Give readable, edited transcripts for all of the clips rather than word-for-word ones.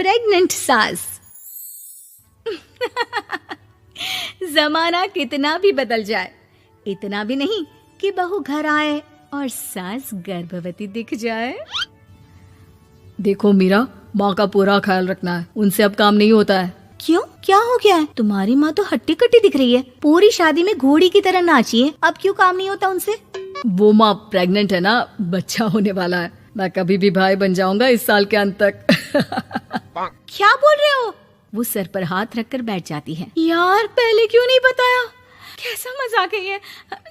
Pregnant सास। जमाना कितना भी बदल जाए, इतना भी नहीं कि बहू घर आए और सास गर्भवती दिख जाए। देखो मीरा, माँ का पूरा ख्याल रखना है, उनसे अब काम नहीं होता है। क्यों, क्या हो गया है? तुम्हारी माँ तो हट्टी कट्टी दिख रही है, पूरी शादी में घोड़ी की तरह नाची है, अब क्यों काम नहीं होता उनसे? वो माँ प्रेग्नेंट है ना, बच्चा होने वाला है। मैं कभी भी भाई बन जाऊंगा इस साल के अंत तक। क्या बोल रहे हो? वो सर पर हाथ रखकर बैठ जाती है। यार पहले क्यों नहीं बताया? कैसा मजाक है ये?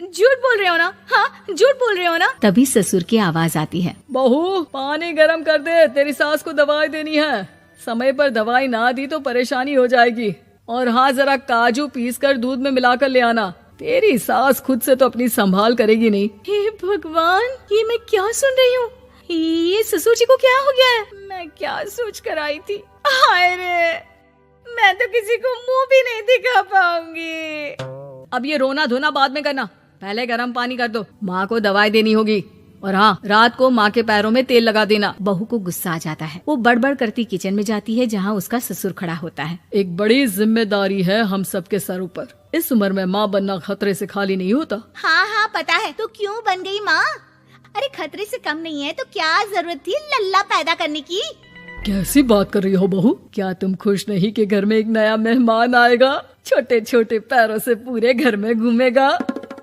झूठ बोल रहे हो ना? हाँ, झूठ बोल रहे हो ना? तभी ससुर की आवाज आती है। बहू, पानी गरम कर दे, तेरी सास को दवाई देनी है। समय पर दवाई ना दी तो परेशानी हो जाएगी। और हाँ, जरा काजू पीस कर दूध में मिलाकर ले आना। तेरी सास खुद से तो अपनी संभाल करेगी नहीं। हे भगवान, ये मैं क्या सुन रही हूँ? ये ससुर जी को क्या हो गया है? मैं क्या सोच कर आई थी? हाय रे, मैं तो किसी को मुंह भी नहीं दिखा पाऊंगी। अब ये रोना धोना बाद में करना, पहले गर्म पानी कर दो, माँ को दवाई देनी होगी। और हाँ, रात को माँ के पैरों में तेल लगा देना। बहू को गुस्सा आ जाता है, वो बड़बड़ करती किचन में जाती है जहाँ उसका ससुर खड़ा होता है। एक बड़ी जिम्मेदारी है हम सबके सरों पर। इस उम्र में माँ बनना खतरे से खाली नहीं होता। हाँ हाँ पता है, तो क्यों बन गई माँ? अरे खतरे से कम नहीं है तो क्या जरूरत थी लल्ला पैदा करने की? कैसी बात कर रही हो बहू? क्या तुम खुश नहीं कि घर में एक नया मेहमान आएगा, छोटे छोटे पैरों से पूरे घर में घूमेगा?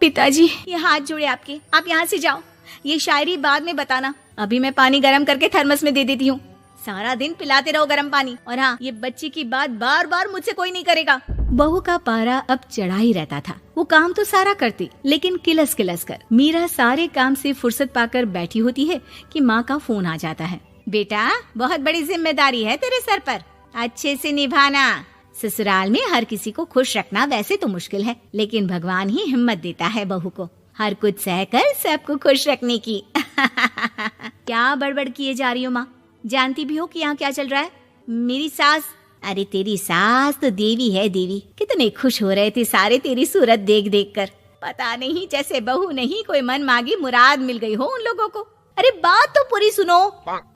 पिताजी, ये हाथ जोड़े आपके, आप यहाँ से जाओ। ये शायरी बाद में बताना, अभी मैं पानी गरम करके थर्मस में दे देती हूँ। सारा दिन पिलाते रहो गरम पानी। और हाँ, ये बच्ची की बात बार बार मुझसे कोई नहीं करेगा। बहू का पारा अब चढ़ा ही रहता था। वो काम तो सारा करती, लेकिन किलस किलस कर। मीरा सारे काम से फुर्सत पाकर बैठी होती है कि माँ का फोन आ जाता है। बेटा, बहुत बड़ी जिम्मेदारी है तेरे सर पर, अच्छे से निभाना। ससुराल में हर किसी को खुश रखना वैसे तो मुश्किल है, लेकिन भगवान ही हिम्मत देता है बहू को हर कुछ सहकर सबको खुश रखने की। क्या बड़बड़ किए जा रही हो माँ? जानती भी हो कि यहाँ क्या चल रहा है? मेरी सास, अरे तेरी सास तो देवी है देवी। कितने खुश हो रहे थे सारे तेरी सूरत देख देख कर। पता नहीं जैसे बहू नहीं कोई मन मांगी मुराद मिल गई हो उन लोगों को। अरे बात तो पूरी सुनो।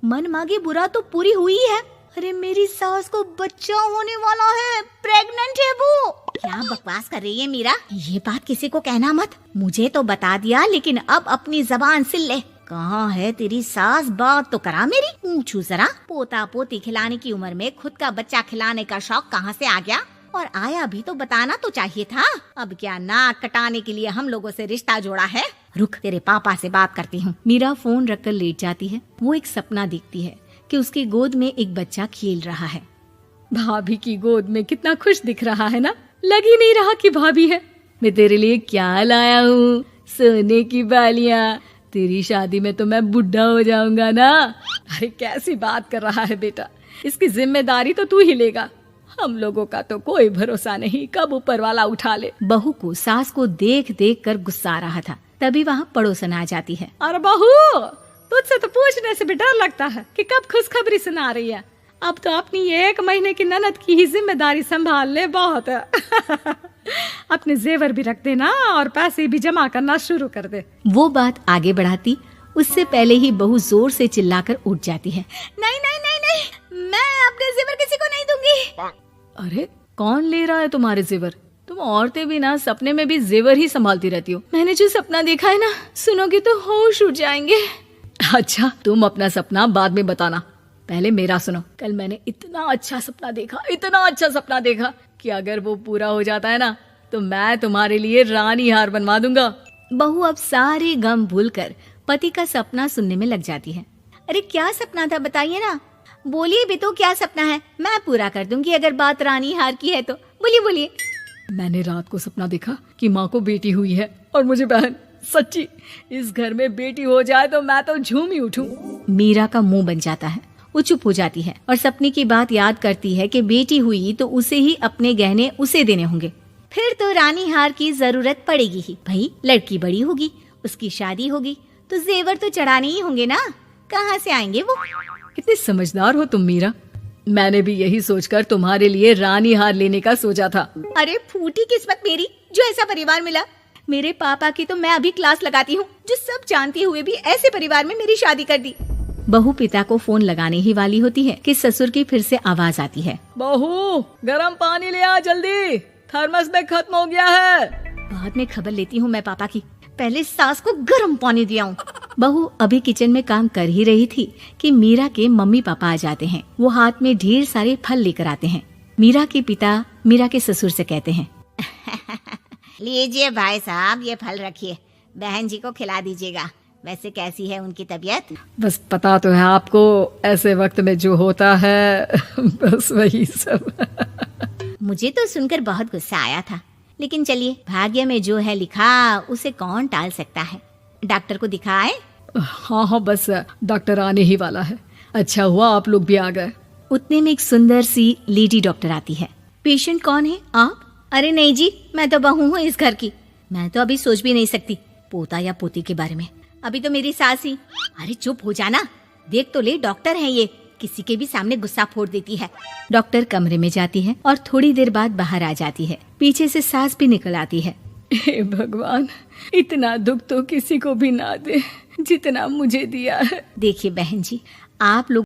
मन मांगी बुरा तो पूरी हुई है। अरे मेरी सास को बच्चा होने वाला है, प्रेग्नेंट है वो। क्या बकवास कर रही है मीरा? ये बात किसी को कहना मत। मुझे तो बता दिया, लेकिन अब अपनी जबान सिल ले। कहाँ है तेरी सास? बात तो करा मेरी। पूछू जरा, पोता पोती खिलाने की उम्र में खुद का बच्चा खिलाने का शौक कहाँ से आ गया? और आया भी तो बताना तो चाहिए था। अब क्या नाक कटाने के लिए हम लोगों से रिश्ता जोड़ा है? रुक, तेरे पापा से बात करती हूँ। मीरा फोन रखकर लेट जाती है। वो एक सपना देखती है कि उसकी गोद में एक बच्चा खेल रहा है। भाभी की गोद में कितना खुश दिख रहा है ना, लग ही नहीं रहा कि भाभी है। मैं तेरे लिए क्या लाया हूँ, सोने की बालियाँ। तेरी शादी में तो मैं बुढ़ा हो जाऊंगा ना। अरे कैसी बात कर रहा है बेटा, इसकी जिम्मेदारी तो तू ही लेगा। हम लोगों का तो कोई भरोसा नहीं, कब ऊपर वाला उठा ले। बहू को सास को देख देख कर गुस्सा आ रहा था। तभी वहाँ पड़ोसन आ जाती है। अरे बहू, तुझसे तो पूछने से भी डर लगता है कि कब खुशखबरी सुना रही है। अब तो अपनी 1 महीने की ननद की ही जिम्मेदारी संभाल ले, बहुत है। अपने जेवर भी रख देना और पैसे भी जमा करना शुरू कर दे। वो बात आगे बढ़ाती उससे पहले ही बहू जोर से चिल्लाकर उठ जाती है। नहीं नहीं नहीं नहीं, मैं अपने जेवर किसी को नहीं दूंगी। अरे कौन ले रहा है तुम्हारे जेवर? तुम औरतें भी ना सपने में भी जेवर ही संभालती रहती हो। मैंने जो सपना देखा है ना, सुनोगे तो होश उड़ जाएंगे। अच्छा, तुम अपना सपना बाद में बताना, पहले मेरा सुनो। कल मैंने इतना अच्छा सपना देखा कि अगर वो पूरा हो जाता है ना तो मैं तुम्हारे लिए रानी हार बनवा दूंगा। बहू अब सारे गम भूलकर पति का सपना सुनने में लग जाती है। अरे क्या सपना था, बताइए ना। बोलिए भी तो, क्या सपना है? मैं पूरा कर दूंगी अगर बात रानी हार की है तो। बोलिए बोलिए। मैंने रात को सपना देखा कि माँ को बेटी हुई है और मुझे बहन। सच्ची, इस घर में बेटी हो जाए तो मैं तो झूम ही उठूं। मीरा का मुंह बन जाता है। वो चुप हो जाती है और सपने की बात याद करती है कि बेटी हुई तो उसे ही अपने गहने उसे देने होंगे। फिर तो रानी हार की जरूरत पड़ेगी ही। भाई लड़की बड़ी होगी, उसकी शादी होगी तो जेवर तो चढ़ाने ही होंगे ना, कहाँ से आएंगे वो? कितनी समझदार हो तुम मीरा। मैंने भी यही सोचकर तुम्हारे लिए रानी हार लेने का सोचा था। अरे फूटी किस्मत मेरी जो ऐसा परिवार मिला। मेरे पापा की तो मैं अभी क्लास लगाती हूँ, जो सब जानते हुए भी ऐसे परिवार में मेरी शादी कर दी। बहू पिता को फोन लगाने ही वाली होती है कि ससुर की फिर से आवाज आती है। बहू गरम पानी ले आ जल्दी, थर्मस में खत्म हो गया है। बाद में खबर लेती हूँ मैं पापा की, पहले सास को गर्म पानी दिया हूँ। बहू अभी किचन में काम कर ही रही थी कि मीरा के मम्मी पापा आ जाते हैं। वो हाथ में ढेर सारे फल लेकर आते हैं। मीरा के पिता मीरा के ससुर से कहते हैं, लीजिए भाई साहब, ये फल रखिए, बहन जी को खिला दीजिएगा। वैसे कैसी है उनकी तबीयत? बस पता तो है आपको, ऐसे वक्त में जो होता है बस वही सब। मुझे तो सुनकर बहुत गुस्सा आया था, लेकिन चलिए, भाग्य में जो है लिखा उसे कौन टाल सकता है। डॉक्टर को दिखाए? हाँ, बस डॉक्टर आने ही वाला है। अच्छा हुआ आप लोग भी आ गए। उतने में एक सुंदर सी लेडी डॉक्टर आती है। पेशेंट कौन है आप? अरे नहीं जी, मैं तो बहू हूँ इस घर की। मैं तो अभी सोच भी नहीं सकती पोता या पोती के बारे में। अभी तो मेरी सास ही। अरे चुप हो जाना, देख तो ले, डॉक्टर है ये, किसी के भी सामने गुस्सा फोड़ देती है। डॉक्टर कमरे में जाती है और थोड़ी देर बाद बाहर आ जाती है। पीछे से सास भी निकल आती है। हे भगवान, इतना दुख तो किसी को भी ना दे जितना मुझे दिया है। देखिए बहन जी, आप लोग